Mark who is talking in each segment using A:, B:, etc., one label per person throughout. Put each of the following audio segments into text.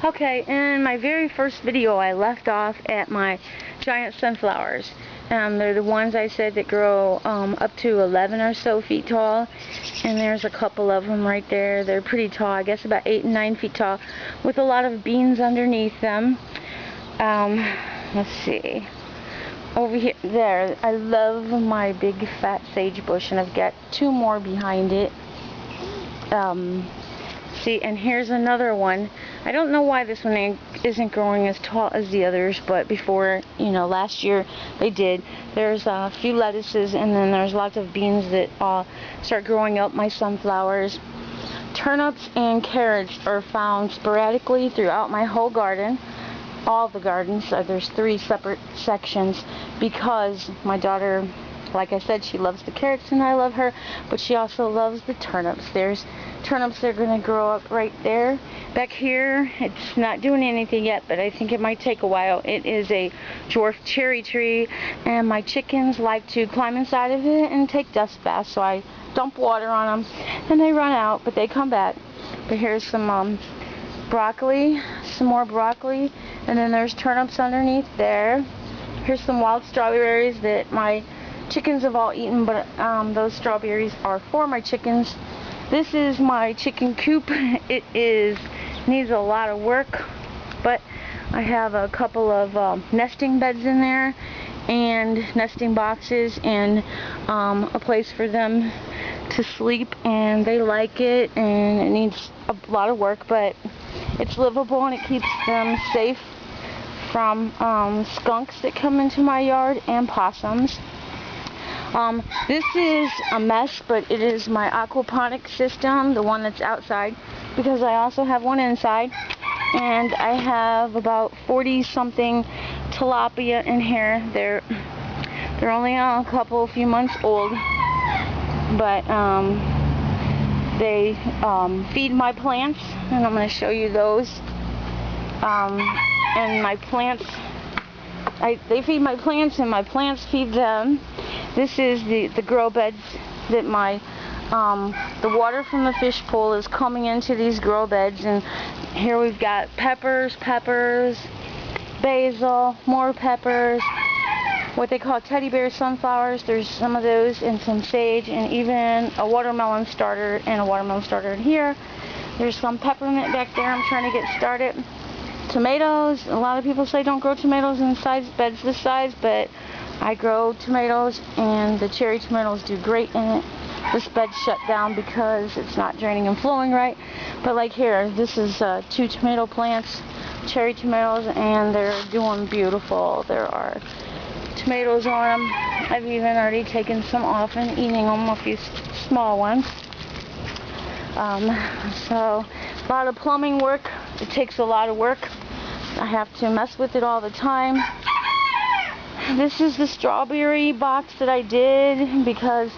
A: Okay, in my very first video I left off at my giant sunflowers. They're the ones I said that grow up to 11 or so feet tall, and there's a couple of them right there. They're pretty tall, I guess about 8 and 9 feet tall, with a lot of beans underneath them. Let's see. Over here, there, I love my big fat sage bush, and I've got 2 more behind it. See, and here's another one. I don't know why this one isn't growing as tall as the others, but before, last year they did. There's a few lettuces, and then there's lots of beans that start growing up my sunflowers. Turnips and carrots are found sporadically throughout my whole garden. All the gardens. There's 3 separate sections because my daughter, like I said, she loves the carrots and I love her, but she also loves the turnips. There's turnips that are going to grow up right there. Back here, it's not doing anything yet, but I think it might take a while. It is a dwarf cherry tree, and my chickens like to climb inside of it and take dust baths, so I dump water on them, and they run out, but they come back. But here's some broccoli, some more broccoli, and then there's turnips underneath there. Here's some wild strawberries that my chickens have all eaten, but those strawberries are for my chickens. This is my chicken coop. It needs a lot of work, but I have a couple of nesting beds in there, and nesting boxes, and a place for them to sleep, and they like it, and it needs a lot of work, but it's livable, and it keeps them safe from skunks that come into my yard and possums. This is a mess, but it is my aquaponic system, the one that's outside, because I also have one inside, and I have about 40 something tilapia in here. They're only a few months old, but they feed my plants, and I'm going to show you those. And my plants, they feed my plants, and my plants feed them. This is the grow beds that the water from the fish pool is coming into these grow beds, and here we've got peppers, basil, more peppers, what they call teddy bear sunflowers. There's some of those, and some sage, and even a watermelon starter, in here. There's some peppermint back there I'm trying to get started. Tomatoes. A lot of people say don't grow tomatoes in beds this size, but I grow tomatoes, and the cherry tomatoes do great in it. This bed's shut down because it's not draining and flowing right, but like here, this is 2 tomato plants, cherry tomatoes, and they're doing beautiful. There are tomatoes on them. I've even already taken some off and eating them, a few small ones. So a lot of plumbing work. It takes a lot of work. I have to mess with it all the time. This is the strawberry box that I did because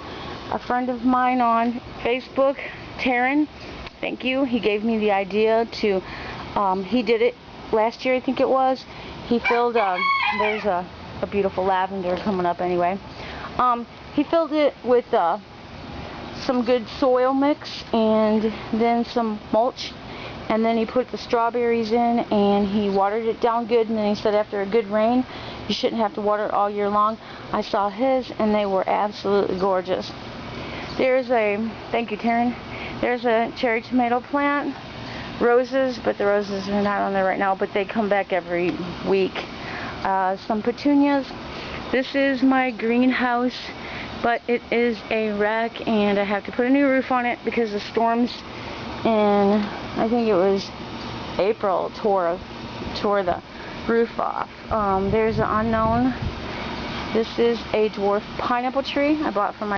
A: a friend of mine on Facebook, Taryn, thank you, he gave me the idea to, he did it last year, I think it was. He filled, there's a beautiful lavender coming up anyway. He filled it with some good soil mix, and then some mulch, and then he put the strawberries in, and he watered it down good, and then he said after a good rain you shouldn't have to water it all year long. I saw his, and they were absolutely gorgeous. There's thank you, Taryn, there's a cherry tomato plant, roses, but the roses are not on there right now, but they come back every week. Some petunias. This is my greenhouse, but it is a wreck, and I have to put a new roof on it because the storms in, I think it was April, tore the roof off. There's an unknown. This is a dwarf pineapple tree I bought from my